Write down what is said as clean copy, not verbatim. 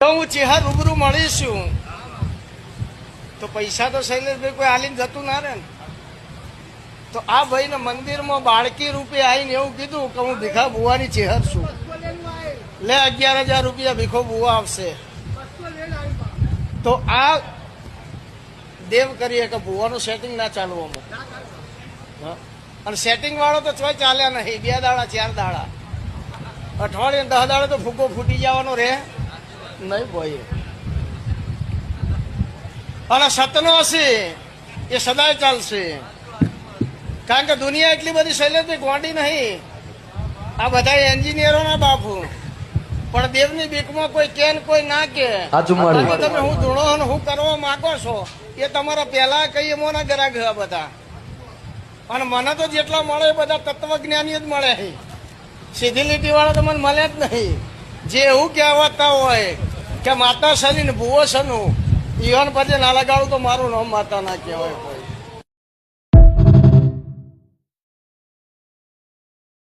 તો હું ચેહર રૂબરૂ મળીશું તો પૈસા તો શૈલેષભાઈ કોઈ આલીને જતું ના રહે ને. તો આ ભાઈને મંદિરમાં બાળકી રૂપે આવીને એવું કીધું કે હું ભીખા બુવાની ચેહર છું, લે 11,000 રૂપિયા ભીખો બુવા આવશે. તો આ દેવ કરીએ કે ભુવાનું સેટિંગ ના ચાલવું અમુક, અને સેટિંગ વાળો તો ચોય ચાલ્યા નહીં. 2 દાડા 4 દાડા અઠવાડિયે 10 દાડા તો ફૂગો ફૂટી જવાનો રે નહીં ભાઈ. અને સતનો હશે એ સદાય ચાલશે, કારણ કે દુનિયા એટલી બધી શૈલેષની ગોંડી નહીં. આ બધા એન્જિનિયરોના બાપુ, પણ દેવની બીકમાં કોઈ કે ને કોઈ ના કે. તમે હું ધૂણો અને હું કરવા માંગો છો એ તમારા પહેલા કઈ એમોના ગ્રાહક બધા. અને મને તો જેટલા મળે એ બધા તત્વજ્ઞાની જ મળે છે, સીધી લીટી વાળા તો મને મળે જ નહીં. જે એવું કહેવાતા હોય કે માતા શની ને ભુવો શનું ઈવન પછી ના લગાડું તો મારું નામ માતા ના કહેવાય.